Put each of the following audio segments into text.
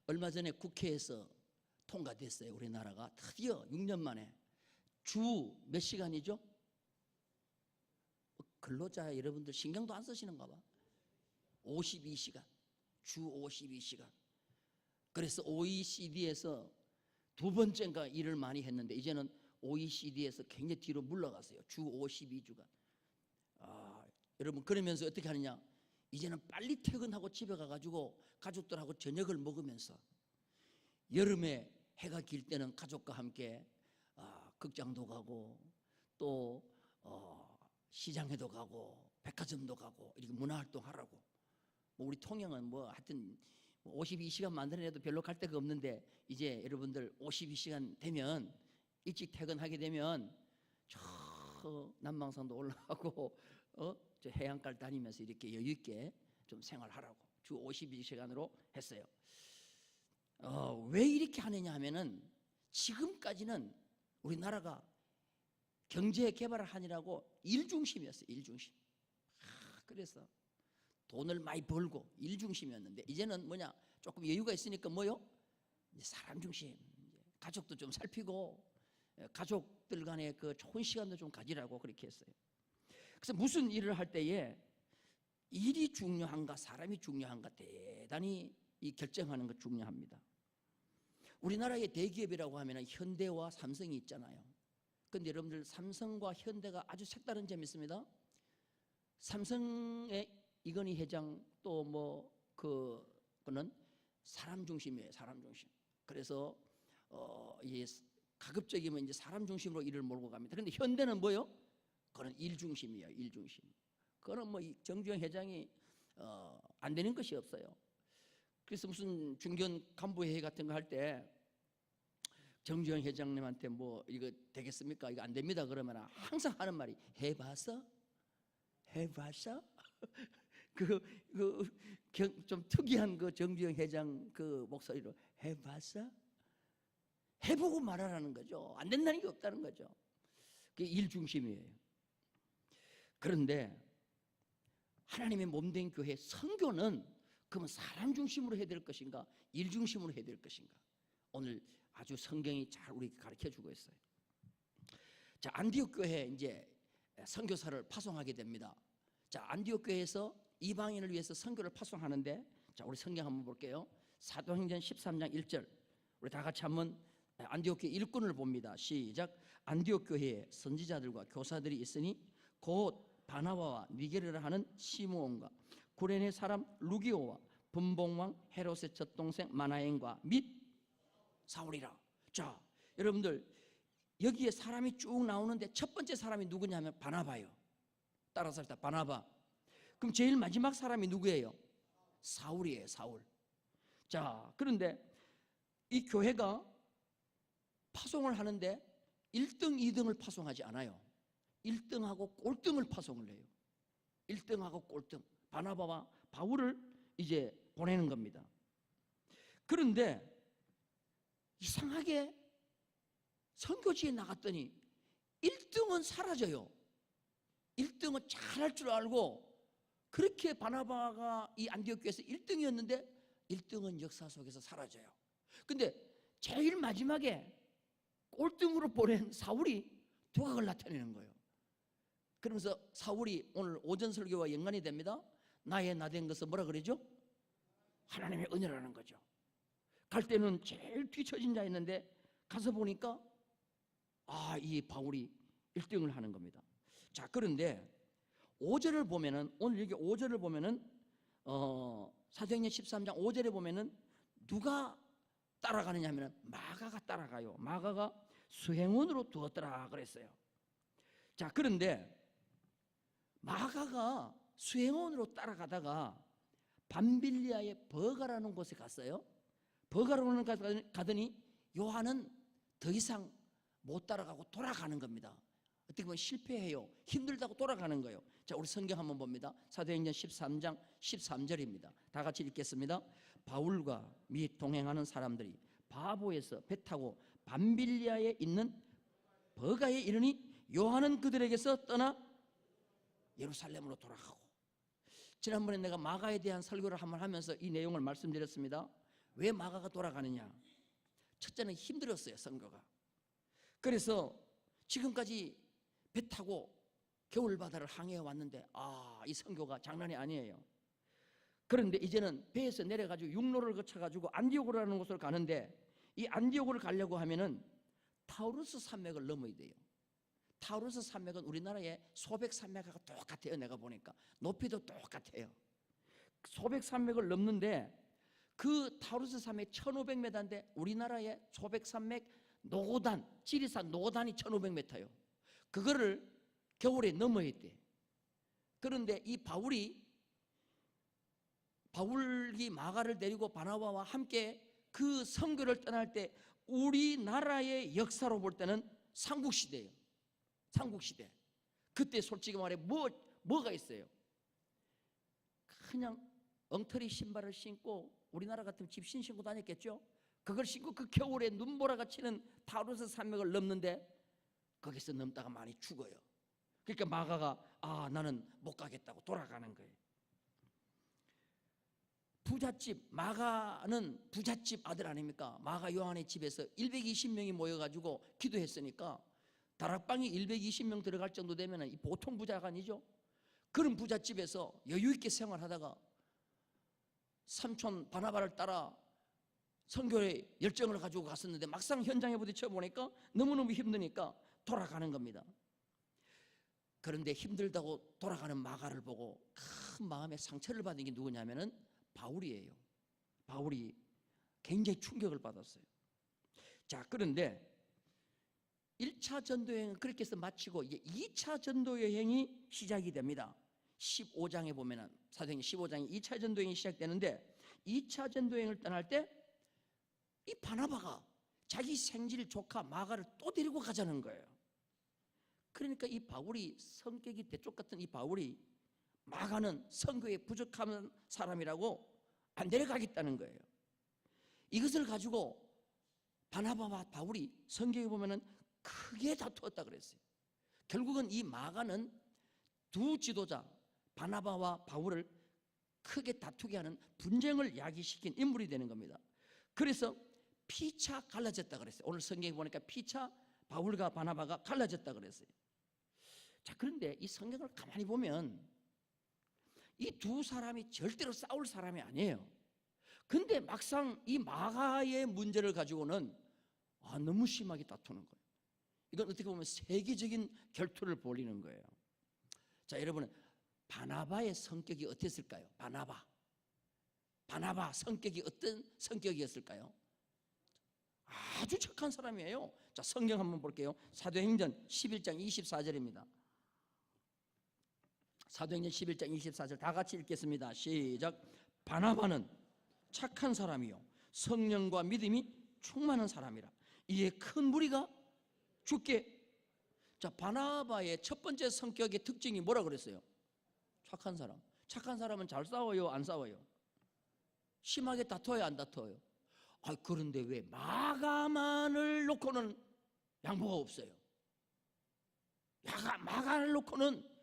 얼마 전에 국회에서 통과됐어요. 우리나라가 드디어 6년 만에 주 몇 시간이죠? 근로자 여러분들 신경도 안 쓰시는가 봐. 52시간, 주 52시간. 그래서 OECD에서 두 번째인가 일을 많이 했는데 이제는 OECD에서 굉장히 뒤로 물러갔어요. 주 52주간. 여러분 그러면서 어떻게 하느냐? 이제는 빨리 퇴근하고 집에 가가지고 가족들하고 저녁을 먹으면서 여름에 해가 길 때는 가족과 함께 극장도 가고 또 시장에도 가고 백화점도 가고 이렇게 문화활동하라고. 뭐 우리 통영은 뭐 하여튼 52시간 만들어내도 별로 갈 데가 없는데 이제 여러분들 52시간 되면 일찍 퇴근하게 되면 저 남방산도 올라가고 저 해안가를 다니면서 이렇게 여유 있게 좀 생활하라고 주 52시간으로 했어요. 왜 이렇게 하느냐 하면은 지금까지는 우리나라가 경제 개발을 하느라고 일 중심이었어요. 일 중심. 그래서 돈을 많이 벌고 일 중심이었는데 이제는 뭐냐? 조금 여유가 있으니까 뭐요? 이제 사람 중심. 가족도 좀 살피고 가족들 간에 그 좋은 시간도 좀 가지라고 그렇게 했어요. 그래서 무슨 일을 할 때에 일이 중요한가 사람이 중요한가 대단히 이 결정하는 것 중요합니다. 우리나라의 대기업이라고 하면 현대와 삼성이 있잖아요. 그런데 여러분들 삼성과 현대가 아주 색다른 점이 있습니다. 삼성의 이건희 회장 또 뭐 그는 사람 중심이에요. 사람 중심. 그래서 이게 가급적이면 이제 사람 중심으로 일을 몰고 갑니다. 그런데 현대는 뭐요? 그건 일 중심이에요. 일 중심. 그거는 뭐 정주영 회장이 안 되는 것이 없어요. 그래서 무슨 중견 간부회의 같은 거 할 때 정주영 회장님한테 뭐 이거 되겠습니까? 이거 안 됩니다. 그러면 항상 하는 말이 해봤어? 해봤어? 좀 특이한 그 정주영 회장 그 목소리로 해봤어? 해보고 말하라는 거죠. 안 된다는 게 없다는 거죠. 그게 일 중심이에요. 그런데 하나님의 몸된 교회 선교는 그러면 사람 중심으로 해야 될 것인가 일 중심으로 해야 될 것인가 오늘 아주 성경이 잘 우리에게 가르쳐주고 있어요. 자, 안디옥 교회에 이제 선교사를 파송하게 됩니다. 자, 안디옥 교회에서 이방인을 위해서 선교를 파송하는데 자, 우리 성경 한번 볼게요. 사도행전 13장 1절 우리 다 같이 한번 안디옥 교회 일꾼을 봅니다. 시작. 안디옥 교회에 선지자들과 교사들이 있으니 곧 바나바와 니게르라 하는 시므온과 구레네 사람 루기오와 분봉왕 헤롯의 젖동생 마나엔과 및 사울이라. 자, 여러분들 여기에 사람이 쭉 나오는데 첫 번째 사람이 누구냐면 바나바예요. 따라서 일단 바나바. 그럼 제일 마지막 사람이 누구예요? 사울이에요. 사울. 자, 그런데 이 교회가 파송을 하는데 1등, 2등을 파송하지 않아요. 1등하고 꼴등을 파송을 해요. 1등하고 꼴등. 바나바와 바울을 이제 보내는 겁니다. 그런데 이상하게 선교지에 나갔더니 1등은 사라져요. 1등은 잘할 줄 알고 그렇게 바나바가 이 안디옥 교회에서 1등이었는데 1등은 역사 속에서 사라져요. 근데 제일 마지막에 꼴등으로 보낸 사울이 두각을 나타내는 거예요. 그러면서 사울이 오늘 오전 설교와 연관이 됩니다. 나의 나된 것은 뭐라 그러죠? 하나님의 은혜라는 거죠. 갈 때는 제일 뒤처진 자였는데 가서 보니까 이 바울이 1등을 하는 겁니다. 자, 그런데 5절을 보면은 오늘 여기 5절을 보면은 사도행전 13장 5절에 보면은 누가 따라가느냐 하면 마가가 따라가요. 마가가 수행원으로 두었더라 그랬어요. 자, 그런데 마가가 수행원으로 따라가다가 밤빌리아의 버가라는 곳에 갔어요. 버가라는 곳에 가더니 요한은 더 이상 못 따라가고 돌아가는 겁니다. 어떻게 보면 실패해요. 힘들다고 돌아가는 거예요. 자, 우리 성경 한번 봅니다. 사도행전 13장 13절입니다. 다 같이 읽겠습니다. 바울과 및 동행하는 사람들이 바보에서 배 타고 밤빌리아에 있는 버가에 이르니 요한은 그들에게서 떠나 예루살렘으로 돌아가고. 지난번에 내가 마가에 대한 설교를 한번 하면서 이 내용을 말씀드렸습니다. 왜 마가가 돌아가느냐? 첫째는 힘들었어요, 선교가. 그래서 지금까지 배 타고 겨울바다를 항해해 왔는데 이 선교가 장난이 아니에요. 그런데 이제는 배에서 내려가지고 육로를 거쳐가지고 안디오고라는 곳을 가는데, 이 안디오고를 가려고 하면은 타우루스 산맥을 넘어야 돼요. 타우루스 산맥은 우리나라의 소백 산맥하고 똑같아요. 내가 보니까 높이도 똑같아요. 소백 산맥을 넘는데, 그 타우루스 산맥 1500m인데 우리나라의 소백 산맥 노고단, 지리산 노고단이 1500m예요. 그거를 겨울에 넘어야 돼. 그런데 이 바울이 마가를 데리고 바나바와 함께 그 선교를 떠날 때 우리나라의 역사로 볼 때는 삼국시대예요. 삼국시대. 그때 솔직히 말해 뭐가 있어요? 그냥 엉터리 신발을 신고, 우리나라 같으면 집신 신고 다녔겠죠? 그걸 신고 그 겨울에 눈보라가 치는 타우루스 산맥을 넘는데 거기서 넘다가 많이 죽어요. 그러니까 마가가 나는 못 가겠다고 돌아가는 거예요. 마가는 부잣집 아들 아닙니까? 마가 요한의 집에서 120명이 모여가지고 기도했으니까 다락방이 120명 들어갈 정도 되면 이 보통 부자가 아니죠. 그런 부잣집에서 여유있게 생활하다가 삼촌 바나바를 따라 선교의 열정을 가지고 갔었는데 막상 현장에 부딪혀 보니까 너무너무 힘드니까 돌아가는 겁니다. 그런데 힘들다고 돌아가는 마가를 보고 큰 마음의 상처를 받은 게 누구냐면은 바울이에요. 바울이 굉장히 충격을 받았어요. 자, 그런데 1차 전도여행은 그렇게 해서 마치고 이제 2차 전도여행이 시작이 됩니다. 15장에 보면은 사도행전 15장에 2차 전도여행이 시작되는데, 2차 전도여행을 떠날 때 이 바나바가 자기 생질 조카 마가를 또 데리고 가자는 거예요. 그러니까 이 바울이, 성격이 대쪽 같은 이 바울이 마가는 선교에 부족한 사람이라고 안 데려가겠다는 거예요. 이것을 가지고 바나바와 바울이 성경에 보면은 크게 다투었다 그랬어요. 결국은 이 마가는 두 지도자 바나바와 바울을 크게 다투게 하는 분쟁을 야기시킨 인물이 되는 겁니다. 그래서 피차 갈라졌다 그랬어요. 오늘 성경에 보니까 피차 바울과 바나바가 갈라졌다 그랬어요. 자, 그런데 이 성경을 가만히 보면 이 두 사람이 절대로 싸울 사람이 아니에요. 근데 막상 이 마가의 문제를 가지고는 너무 심하게 다투는 거예요. 이건 어떻게 보면 세계적인 결투를 벌이는 거예요. 자, 여러분, 바나바의 성격이 어땠을까요? 바나바 성격이 어떤 성격이었을까요? 아주 착한 사람이에요. 자, 성경 한번 볼게요. 사도행전 11장 24절입니다. 사도행전 11장 24절 다 같이 읽겠습니다. 시작. 바나바는 착한 사람이요 성령과 믿음이 충만한 사람이라 이에 큰 무리가 죽게. 자, 바나바의 첫 번째 성격의 특징이 뭐라 그랬어요? 착한 사람. 착한 사람은 잘 싸워요, 안 싸워요? 심하게 다퉈요, 안 다퉈요? 그런데 왜 마가만을 놓고는 양보가 없어요? 마가를 놓고는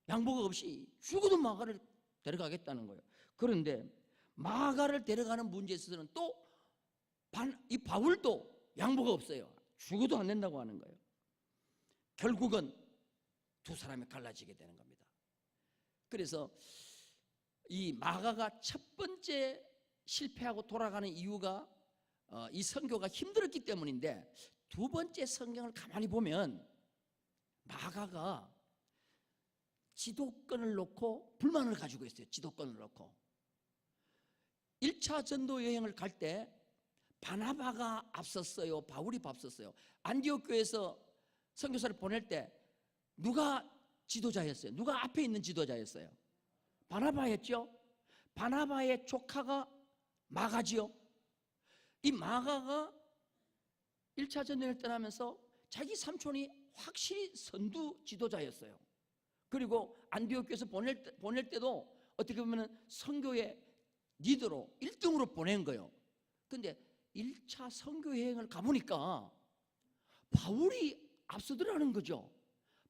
양보가 없이 죽어도 마가를 데려가겠다는 거예요. 그런데 마가를 데려가는 문제에 있어서는 또 이 바울도 양보가 없어요. 죽어도 안 된다고 하는 거예요. 결국은 두 사람이 갈라지게 되는 겁니다. 그래서 이 마가가 첫 번째 실패하고 돌아가는 이유가 이 선교가 힘들었기 때문인데, 두 번째 성경을 가만히 보면 마가가 지도권을 놓고 불만을 가지고 있어요. 지도권을 놓고 1차 전도 여행을 갈 때 바나바가 앞섰어요, 바울이 앞섰어요? 안디옥 교회에서 선교사를 보낼 때 누가 지도자였어요? 누가 앞에 있는 지도자였어요? 바나바였죠. 바나바의 조카가 마가지요. 이 마가가 1차 전도여행을 떠나면서 자기 삼촌이 확실히 선두 지도자였어요. 그리고 안디옥 교회에서 보낼 때도 어떻게 보면 선교의 리더로 1등으로 보낸 거예요. 근데 1차 선교 여행을 가보니까 바울이 앞서더라는 거죠.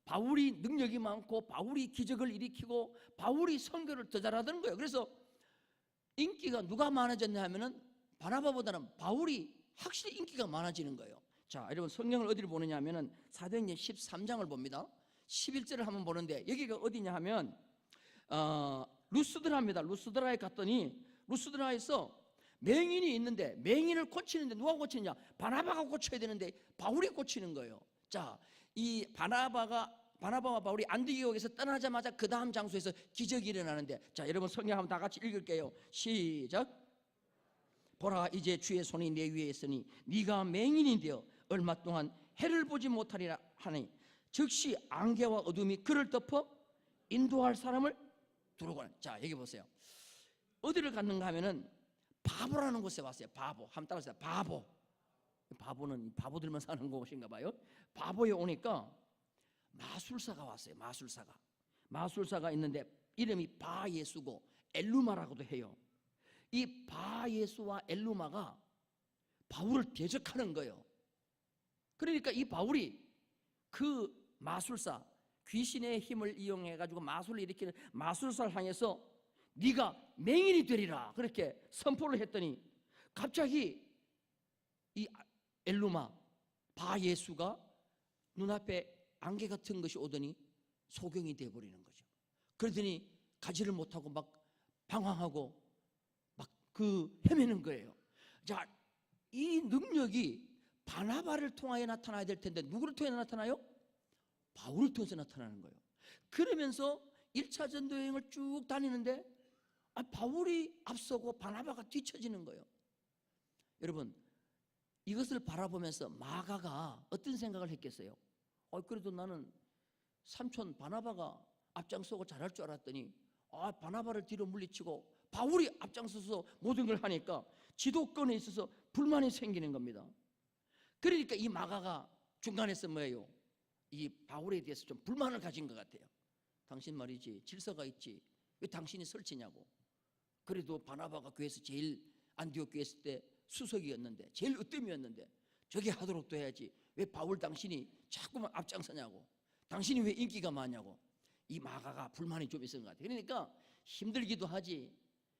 바울이 능력이 많고 바울이 기적을 일으키고 바울이 선교를 더 잘하던 거예요. 그래서 인기가 누가 많아졌냐 하면은 바나바보다는 바울이 확실히 인기가 많아지는 거예요. 자, 여러분 성경을 어디를 보느냐 하면은 사도행전 13장을 봅니다. 11절을 한번 보는데 여기가 어디냐 하면 루스드라입니다. 루스드라에 갔더니 루스드라에서 맹인이 있는데 맹인을 고치는데 누가 고치느냐? 바나바가 고쳐야 되는데 바울이 고치는 거예요. 자, 이 바나바와 바울이 안디옥에서 떠나자마자 그 다음 장소에서 기적이 일어나는데, 자, 여러분 성경 한번 다 같이 읽을게요. 시작. 보라, 이제 주의 손이 내 위에 있으니 네가 맹인이 되어 얼마 동안 해를 보지 못하리라 하니 즉시 안개와 어둠이 그를 덮어 인도할 사람을 두르고. 자, 여기 보세요. 어디를 갔는가 하면은 바보라는 곳에 왔어요. 바보. 한번 따라하세요. 바보. 바보는 바보들만 사는 곳인가 봐요. 바보에 오니까 마술사가 왔어요. 마술사가 있는데 이름이 바예수고 엘루마라고도 해요. 이 바예수와 엘루마가 바울을 대적하는 거예요. 그러니까 이 바울이 그 마술사, 귀신의 힘을 이용해 가지고 마술을 일으키는 마술사를 향해서 네가 맹인이 되리라 그렇게 선포를 했더니 갑자기 이 엘루마 바예수가 눈앞에 안개 같은 것이 오더니 소경이 되어버리는 거죠. 그러더니 가지를 못하고 막 방황하고 막 헤매는 거예요. 자, 이 능력이 바나바를 통하여 나타나야 될 텐데 누구를 통해 나타나요? 바울을 통해서 나타나는 거예요. 그러면서 1차 전도 여행을 쭉 다니는데 바울이 앞서고 바나바가 뒤처지는 거예요. 여러분, 이것을 바라보면서 마가가 어떤 생각을 했겠어요? 그래도 나는 삼촌 바나바가 앞장서고 잘할 줄 알았더니 바나바를 뒤로 물리치고 바울이 앞장서서 모든 걸 하니까 지도권에 있어서 불만이 생기는 겁니다. 그러니까 이 마가가 중간에서 뭐예요? 이 바울에 대해서 좀 불만을 가진 것 같아요. 당신 말이지 질서가 있지 왜 당신이 설치냐고. 그래도 바나바가 교회에서 제일 안디옥 교회 있을 때 수석이었는데 제일 으뜸이었는데 저게 하도록도 해야지 왜 바울 당신이 자꾸만 앞장서냐고. 당신이 왜 인기가 많냐고. 이 마가가 불만이 좀 있었던 것 같아요. 그러니까 힘들기도 하지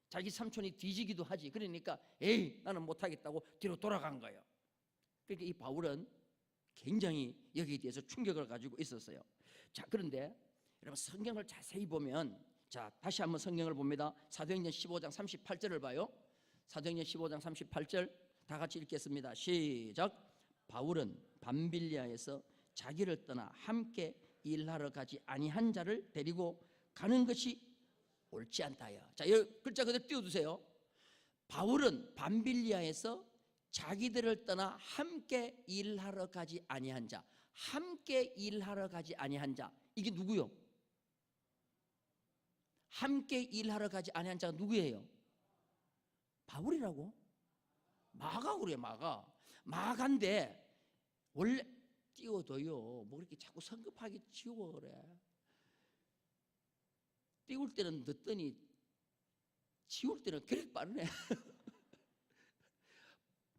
자기 삼촌이 뒤지기도 하지. 그러니까 에이 나는 못하겠다고 뒤로 돌아간 거예요. 그러니까 이 바울은 굉장히 여기에 대해서 충격을 가지고 있었어요. 자, 그런데 여러분 성경을 자세히 보면, 자, 다시 한번 성경을 봅니다. 사도행전 15장 38절을 봐요. 사도행전 15장 38절 다 같이 읽겠습니다. 시작. 바울은 밤빌리아에서 자기를 떠나 함께 일하러 가지 아니한 자를 데리고 가는 것이 옳지 않다요. 자, 이 글자 그대로 띄워두세요. 바울은 밤빌리아에서 자기들을 떠나 함께 일하러 가지 아니한 자, 함께 일하러 가지 아니한 자, 이게 누구요? 함께 일하러 가지 아니한 자가 누구예요? 바울이라고? 마가 그래. 마가인데 원래 띄워둬요. 뭐 그렇게 자꾸 성급하게 지워 그래. 띄울 때는 늦더니 지울 때는 그렇게 빠르네.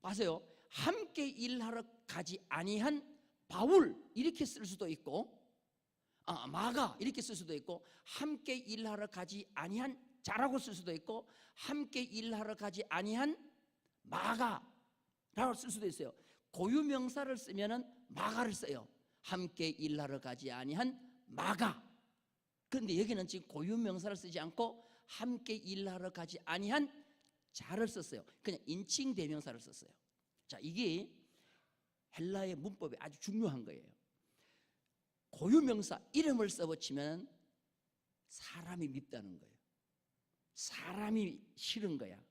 아세요? 함께 일하러 가지 아니한 바울 이렇게 쓸 수도 있고, 마가 이렇게 쓸 수도 있고, 함께 일하러 가지 아니한 자라고 쓸 수도 있고, 함께 일하러 가지 아니한 마가라고 쓸 수도 있어요. 고유명사를 쓰면은 마가를 써요. 함께 일하러 가지 아니한 마가. 그런데 여기는 지금 고유명사를 쓰지 않고 함께 일하러 가지 아니한 자를 썼어요. 그냥 인칭 대명사를 썼어요. 자, 이게 헬라의 문법이 아주 중요한 거예요. 고유명사 이름을 써붙이면 사람이 밉다는 거예요. 사람이 싫은 거야.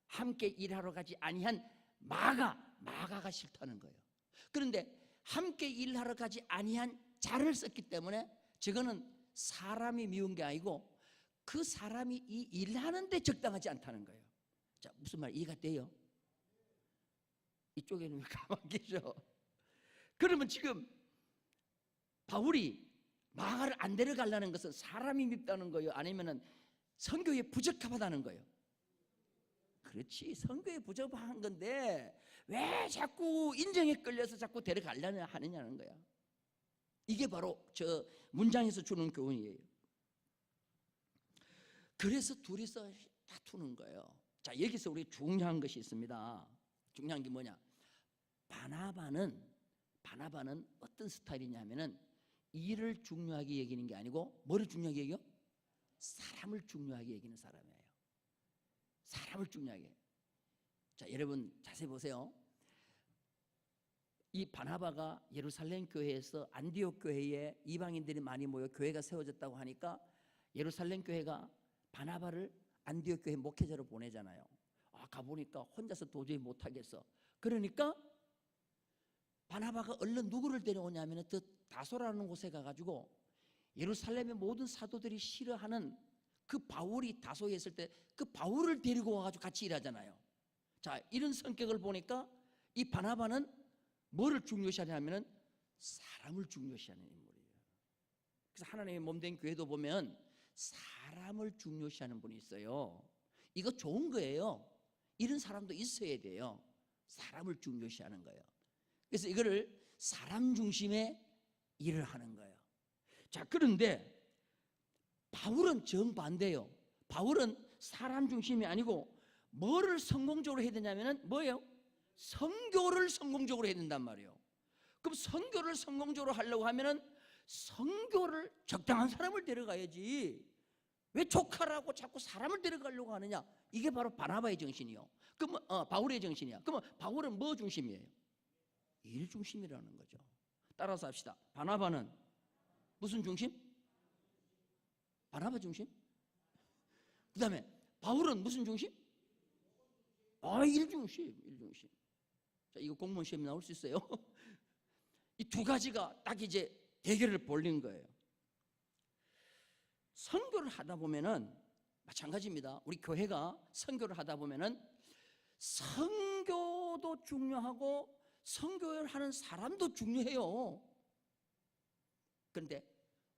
함께 일하러 가지 아니한 마가가 싫다는 거예요. 그런데 함께 일하러 가지 아니한 자를 썼기 때문에 저거는 사람이 미운 게 아니고 그 사람이 이 일하는 데 적당하지 않다는 거예요. 자, 무슨 말 이해가 돼요? 이쪽에는 왜 가만히 계셔? 그러면 지금 바울이 마가를 안 데려가려는 것은 사람이 밉다는 거예요? 아니면은 선교에 부적합하다는 거예요? 그렇지, 선교에 부적합한 건데 왜 자꾸 인정에 끌려서 자꾸 데려가려냐 하느냐는 거야. 이게 바로 저 문장에서 주는 교훈이에요. 그래서 둘이서 다투는 거예요. 자, 여기서 우리 중요한 것이 있습니다. 중요한 게 뭐냐? 바나바는 어떤 스타일이냐면은 일을 중요하게 여기는 게 아니고 뭐를 중요하게 여겨? 사람을 중요하게 여기는 사람이에요. 사람을 중요하게. 자, 여러분 자세히 보세요. 이 바나바가 예루살렘 교회에서 안디옥 교회에 이방인들이 많이 모여 교회가 세워졌다고 하니까 예루살렘 교회가 바나바를 안디옥 교회 목회자로 보내잖아요. 가보니까 혼자서 도저히 못하겠어. 그러니까 바나바가 얼른 누구를 데려오냐면 그 다소라는 곳에 가가지고 예루살렘의 모든 사도들이 싫어하는 그 바울이 다소에 있을 때 그 바울을 데리고 와가지고 같이 일하잖아요. 자, 이런 성격을 보니까 이 바나바는 뭐를 중요시하냐면은 사람을 중요시하는 인물이에요. 그래서 하나님의 몸된 교회도 보면 사람을 중요시하는 분이 있어요. 이거 좋은 거예요. 이런 사람도 있어야 돼요. 사람을 중요시하는 거예요. 그래서 이거를 사람 중심의 일을 하는 거예요. 자, 그런데 바울은 정반대예요. 바울은 사람 중심이 아니고 뭐를 성공적으로 해야 되냐면은 뭐예요? 선교를 성공적으로 해야 된단 말이에요. 그럼 선교를 성공적으로 하려고 하면은 선교를 적당한 사람을 데려가야지. 왜 조카라고 자꾸 사람을 데려가려고 하느냐? 이게 바로 바나바의 정신이요. 그러면 바울의 정신이야. 그러면 바울은 뭐 중심이에요? 일 중심이라는 거죠. 따라서 합시다. 바나바는 무슨 중심? 바나바 중심? 그 다음에 바울은 무슨 중심? 일 중심, 일 중심. 자, 이거 공무원 시험에 나올 수 있어요. 이 두 가지가 딱 이제 대결을 벌린 거예요. 선교를 하다 보면은 마찬가지입니다. 우리 교회가 선교를 하다 보면은 선교도 중요하고 선교를 하는 사람도 중요해요. 그런데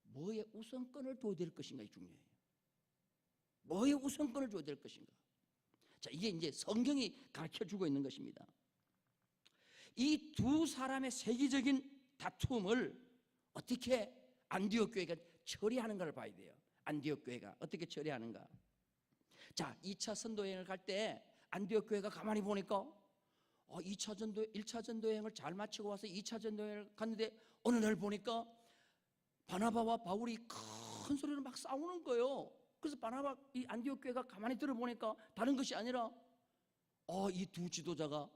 뭐에 우선권을 둬야 될 것인가 중요해요. 뭐에 우선권을 줘야 될 것인가. 자, 이게 이제 성경이 가르쳐주고 있는 것입니다. 이 두 사람의 세계적인 다툼을 어떻게 안디옥 교회가 처리하는가를 봐야 돼요. 안디옥 교회가 어떻게 처리하는가. 자, 2차 선도여행을 갈 때 안디옥 교회가 가만히 보니까 1차 전도여행을 잘 마치고 와서 2차 전도여행을 갔는데 어느 날 보니까 바나바와 바울이 큰 소리로 막 싸우는 거예요. 그래서 바나바 이 안디옥 교회가 가만히 들어보니까 다른 것이 아니라 이 두 지도자가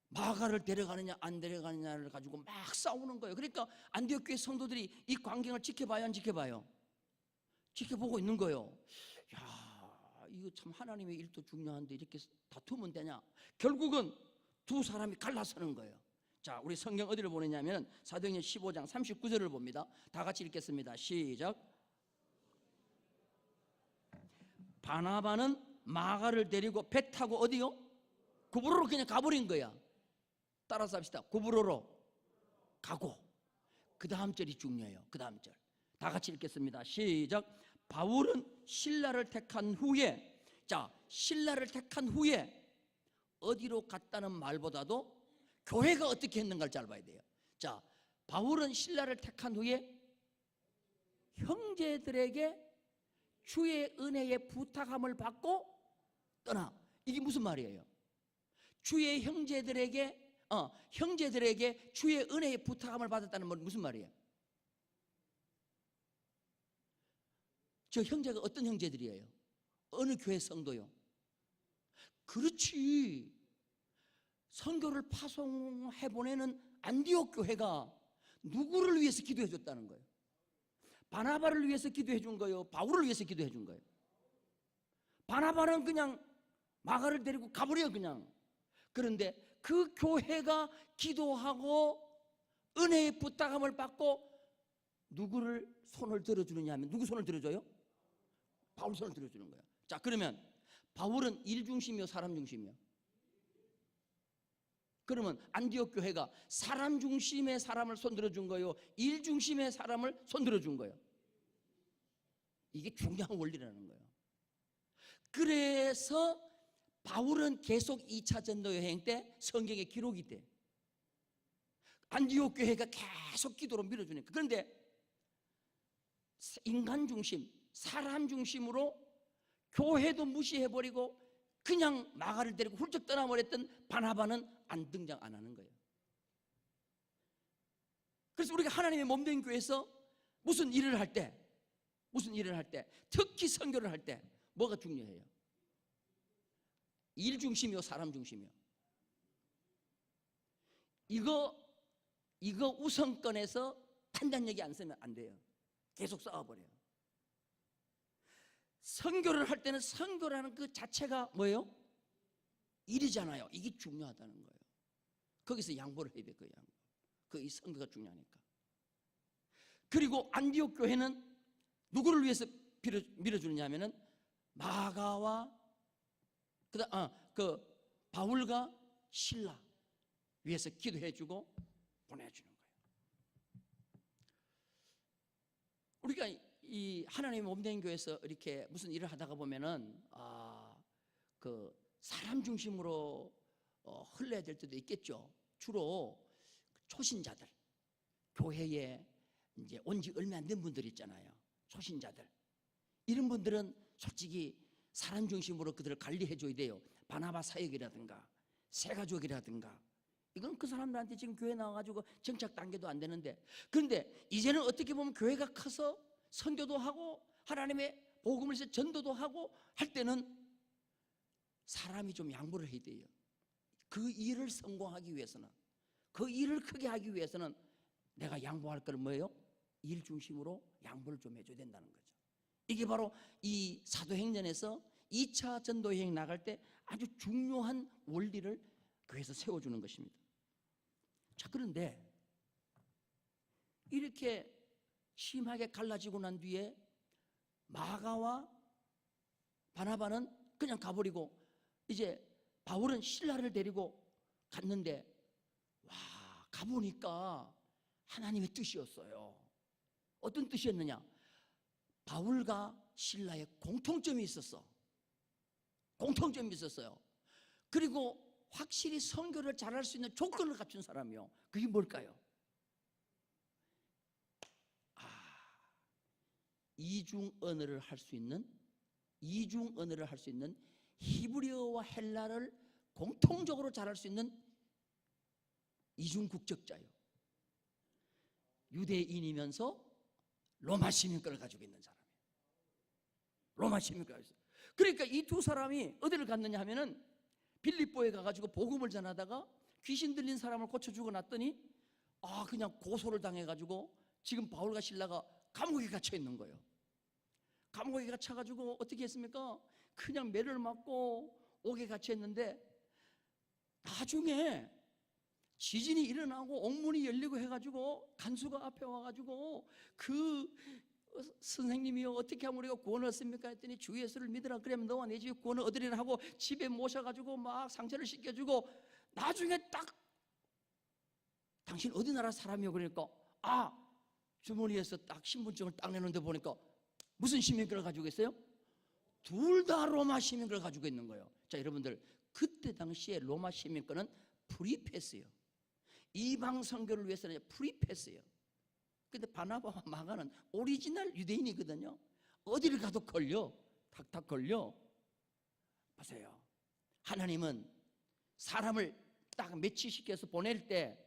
마가를 데려가느냐 안 데려가느냐를 가지고 막 싸우는 거예요. 그러니까 안디옥 교회 성도들이 이 광경을 지켜봐요, 안 지켜봐요? 지켜보고 있는 거예요. 야, 이거 참 하나님의 일도 중요한데 이렇게 다투면 되냐? 결국은 두 사람이 갈라서는 거예요. 자, 우리 성경 어디를 보느냐면 사도행전 15장 39절을 봅니다. 다 같이 읽겠습니다. 시작. 바나바는 마가를 데리고 배 타고 어디요? 구브로로 그냥 가버린 거야. 따라서 합시다. 구브로로 가고. 그 다음 절이 중요해요. 그 다음 절. 다 같이 읽겠습니다. 시작. 바울은 실라를 택한 후에, 자, 실라를 택한 후에 어디로 갔다는 말보다도 교회가 어떻게 했는가를 잘 봐야 돼요. 자, 바울은 실라를 택한 후에 형제들에게 주의 은혜의 부탁함을 받고 떠나. 이게 무슨 말이에요? 주의 형제들에게 주의 은혜의 부탁함을 받았다는 건 무슨 말이에요? 저 형제가 어떤 형제들이에요? 어느 교회 성도요? 그렇지. 선교를 파송해 보내는 안디옥 교회가 누구를 위해서 기도해 줬다는 거예요? 바나바를 위해서 기도해 준 거예요? 바울을 위해서 기도해 준 거예요? 바나바는 그냥 마가를 데리고 가버려 그냥. 그런데 그 교회가 기도하고 은혜의 부탁함을 받고 누구를 손을 들어주느냐 하면 누구 손을 들어줘요? 바울 손을 들어주는 거예요. 자, 그러면 바울은 일 중심이요, 사람 중심이요? 그러면 안디옥 교회가 사람 중심의 사람을 손들어 준 거예요, 일 중심의 사람을 손들어 준 거예요? 이게 중요한 원리라는 거예요. 그래서 바울은 계속 2차 전도 여행 때 성경에 기록이 돼. 안디옥 교회가 계속 기도로 밀어주니까. 그런데 인간 중심, 사람 중심으로 교회도 무시해버리고 그냥 마가를 데리고 훌쩍 떠나버렸던 바나바는 등장 안 하는 거예요. 그래서 우리가 하나님의 몸된 교회에서 무슨 일을 할 때, 특히 선교를 할 때 뭐가 중요해요? 일 중심이요, 사람 중심이요? 이거 우선권에서 판단력이 안 쓰면 안 돼요. 계속 싸워버려요. 선교를 할 때는 선교라는 그 자체가 뭐예요? 일이잖아요. 이게 중요하다는 거예요. 거기서 양보를 해야 돼. 그 양보. 이 선교가 중요하니까. 그리고 안디옥 교회는 누구를 위해서 밀어주느냐면은 마가와 바울과 실라 위해서 기도해주고 보내주는 거예요. 우리가 이 하나님의 몸된 교회에서 이렇게 무슨 일을 하다가 보면은 사람 중심으로 흘러야 될 때도 있겠죠. 주로 초신자들, 교회에 이제 온 지 얼마 안 된 분들 있잖아요. 초신자들, 이런 분들은 솔직히 사람 중심으로 그들을 관리해 줘야 돼요. 바나바 사역이라든가 새가족이라든가, 이건 그 사람들한테 지금 교회 나와가지고 정착 단계도 안 되는데, 그런데 이제는 어떻게 보면 교회가 커서 선교도 하고 하나님의 복음을 위해서 전도도 하고 할 때는 사람이 좀 양보를 해야 돼요. 그 일을 성공하기 위해서는, 그 일을 크게 하기 위해서는 내가 양보할 걸 뭐예요? 일 중심으로 양보를 좀 해줘야 된다는 거죠. 이게 바로 이 사도행전에서 2차 전도여행 나갈 때 아주 중요한 원리를 교회에서 세워주는 것입니다. 자, 그런데 이렇게 심하게 갈라지고 난 뒤에 마가와 바나바는 그냥 가버리고, 이제 바울은 실라를 데리고 갔는데, 가보니까 하나님의 뜻이었어요. 어떤 뜻이었느냐? 바울과 실라의 공통점이 있었어요. 그리고 확실히 선교를 잘할 수 있는 조건을 갖춘 사람이요. 그게 뭘까요? 이중 언어를 할 수 있는 히브리어와 헬라를 공통적으로 잘할 수 있는 이중 국적자요. 유대인이면서 로마 시민권을 가지고 있는 사람이에요. 로마 시민권을 가지고 있어요. 그러니까 이 두 사람이 어디를 갔느냐 하면은 빌립보에 가가지고 복음을 전하다가 귀신 들린 사람을 고쳐주고 났더니 그냥 고소를 당해가지고 지금 바울과 실라가 감옥에 갇혀 있는 거예요. 감옥에 갇혀가지고 어떻게 했습니까? 그냥 매를 맞고 옥에 갇혀 있는데, 나중에 지진이 일어나고 옥문이 열리고 해가지고 간수가 앞에 와가지고 선생님이요, 어떻게 하면 우리가 구원을 얻습니까? 했더니 주 예수를 믿으라. 그러면 너와 내 집에 구원을 얻으리라 하고 집에 모셔가지고 막 상처를 씻겨주고, 나중에 딱 당신 어디 나라 사람이요? 그러니까 주머니에서 딱 신분증을 딱 내놓는데 보니까 무슨 시민권을 가지고 있어요? 둘 다 로마 시민권을 가지고 있는 거예요. 자, 여러분들, 그때 당시에 로마 시민권은 프리패스예요. 이방 선교를 위해서는 프리패스예요. 근데 바나바와 마가는 오리지널 유대인이거든요. 어디를 가도 걸려. 탁탁 걸려. 보세요. 하나님은 사람을 딱 매치시켜서 보낼 때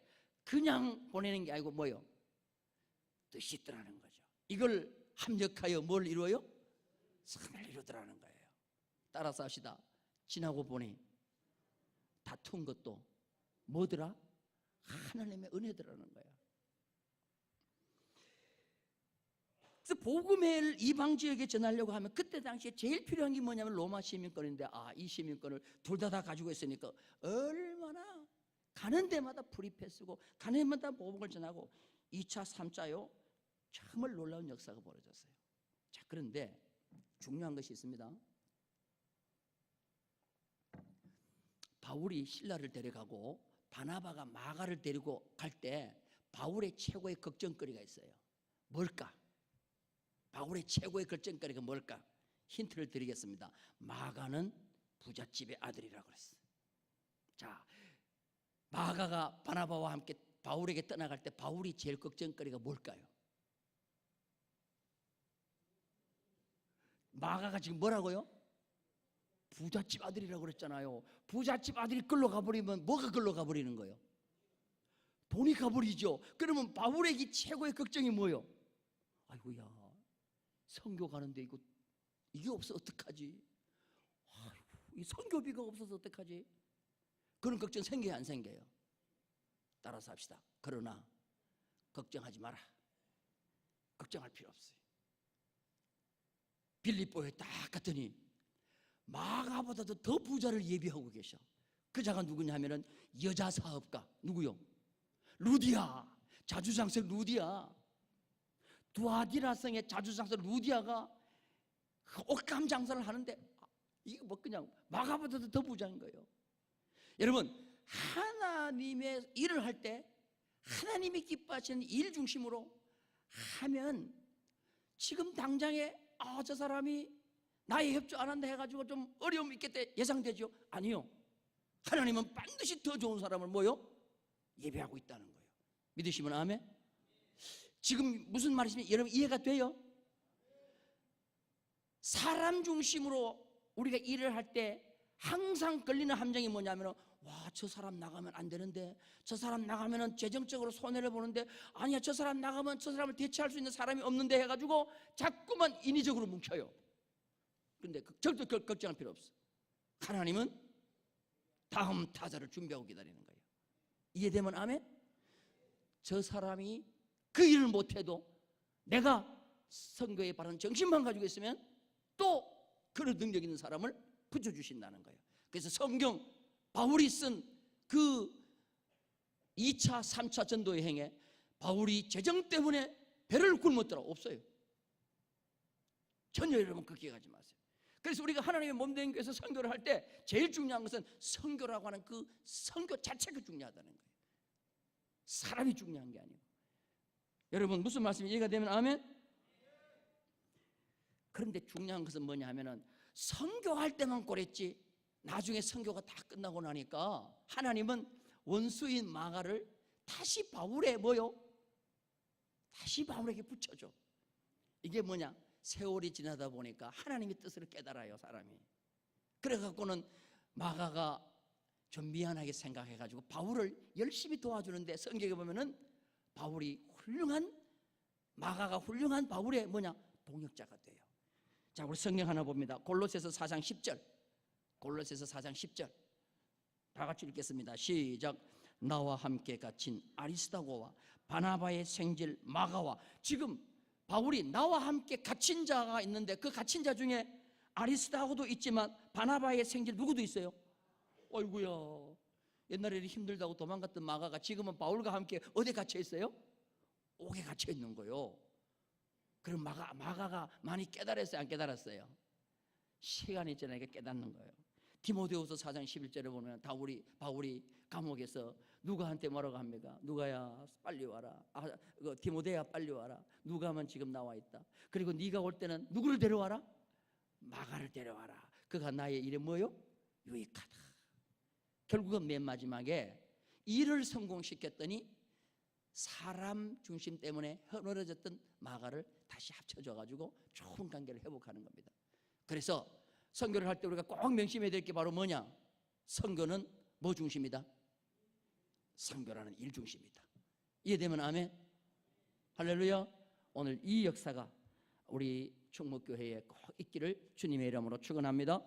그냥 보내는 게 아니고 뭐요? 뜻이 있더라는 거죠. 이걸 합력하여 뭘 이루어요? 선을 이루더라는 거예요. 따라서 하시다. 지나고 보니 다툰 것도 뭐더라? 하나님의 은혜더라는 거예요. 그래서 복음을 이방 지역에 전하려고 하면 그때 당시에 제일 필요한 게 뭐냐면 로마 시민권인데, 이 시민권을 둘 다 가지고 있으니까 얼마나 가는 데마다 프리패스고 가는 데마다 복음을 전하고 2차, 3차요. 정말 놀라운 역사가 벌어졌어요. 자, 그런데 중요한 것이 있습니다. 바울이 실라를 데려가고 바나바가 마가를 데리고 갈 때 바울의 최고의 걱정거리가 있어요. 뭘까? 바울의 최고의 걱정거리가 뭘까? 힌트를 드리겠습니다. 마가는 부잣집의 아들이라고 그랬어요. 자, 마가가 바나바와 함께 바울에게 떠나갈 때 바울이 제일 걱정거리가 뭘까요? 마가가 지금 뭐라고요? 부잣집 아들이라고 그랬잖아요. 부잣집 아들이 끌려가 버리면 뭐가 끌려가 버리는 거예요? 돈이 가버리죠. 그러면 바울에게 최고의 걱정이 뭐예요? 아이고야, 선교 가는데 이게 없어 어떡하지? 아이고, 이 선교비가 없어서 어떡하지? 그런 걱정 생겨요, 안 생겨요? 따라서 합시다. 그러나 걱정하지 마라. 걱정할 필요 없어요. 빌립보에 딱 갔더니 마가보다도 더 부자를 예비하고 계셔. 그 자가 누구냐 하면은 여자 사업가. 누구요? 루디아. 자주장서 루디아. 두아디라성의 자주장서 루디아가 옷감 장사를 하는데 이게 뭐 그냥 마가보다도 더 부자인 거예요. 여러분, 하나님의 일을 할 때 하나님이 기뻐하시는 일 중심으로 하면 지금 당장에 저 사람이 나의 협조 안 한다 해가지고 좀 어려움이 있겠다 예상되죠? 아니요. 하나님은 반드시 더 좋은 사람을 뭐요? 예배하고 있다는 거예요. 믿으시면 아멘? 지금 무슨 말이시면 여러분 이해가 돼요? 사람 중심으로 우리가 일을 할 때 항상 걸리는 함정이 뭐냐면 와, 저 사람 나가면 안 되는데, 저 사람 나가면 재정적으로 손해를 보는데, 아니야, 저 사람 나가면 저 사람을 대체할 수 있는 사람이 없는데 해가지고 자꾸만 인위적으로 뭉쳐요. 그런데 절대 걱정할 필요 없어. 하나님은 다음 타자를 준비하고 기다리는 거예요. 이해되면 아멘? 저 사람이 그 일을 못해도 내가 선교에 바른 정신만 가지고 있으면 또 그런 능력 있는 사람을 붙여주신다는 거예요. 그래서 성경 바울이 쓴 그 2차, 3차 전도의 행에 바울이 재정 때문에 배를 굶었더라 없어요. 전혀 여러분 그렇게 가지 마세요. 그래서 우리가 하나님의 몸된 교회에서 선교를 할 때 제일 중요한 것은 선교라고 하는 그 선교 자체가 중요하다는 거예요. 사람이 중요한 게 아니에요. 여러분 무슨 말씀이 이해가 되면 아멘? 그런데 중요한 것은 뭐냐 하면은 선교할 때만 그랬지 나중에 선교가 다 끝나고 나니까 하나님은 원수인 마가를 다시 바울에 뭐요? 다시 바울에게 붙여줘. 이게 뭐냐? 세월이 지나다 보니까 하나님의 뜻을 깨달아요, 사람이. 그래갖고는 마가가 좀 미안하게 생각해가지고 바울을 열심히 도와주는데 성경에 보면은 바울이 마가가 훌륭한 바울의 뭐냐? 동역자가 돼요. 자, 우리 성경 하나 봅니다. 골로새서 4장 10절. 골로새서 4장 10절. 다 같이 읽겠습니다. 시작. 나와 함께 갇힌 아리스다고와 바나바의 생질 마가와. 지금 바울이 나와 함께 갇힌 자가 있는데 그 갇힌 자 중에 아리스다고도 있지만 바나바의 생질 누구도 있어요? 어이구야, 옛날에는 힘들다고 도망갔던 마가가 지금은 바울과 함께 어디 갇혀 있어요? 옥에 갇혀 있는 거예요. 그럼 마가가 많이 깨달았어요? 안 깨달았어요? 시간이 지나니까 깨닫는 거예요. 디모데후서 4장 11절에 보면 바울이 감옥에서 누가한테 뭐라고 합니까? 누가야 빨리 와라. 디모데야 빨리 와라. 누가만 지금 나와 있다. 그리고 네가 올 때는 누구를 데려와라? 마가를 데려와라. 그가 나의 일에 뭐요? 유익하다. 결국은 맨 마지막에 일을 성공시켰더니 사람 중심 때문에 허물어졌던 마가를 다시 합쳐줘가지고 좋은 관계를 회복하는 겁니다. 그래서 선교를 할 때 우리가 꼭 명심해야 될 게 바로 뭐냐? 선교는 뭐 중심이다? 선교라는 일 중심이다. 이해되면 아멘? 할렐루야. 오늘 이 역사가 우리 충무교회에 꼭 있기를 주님의 이름으로 축원합니다.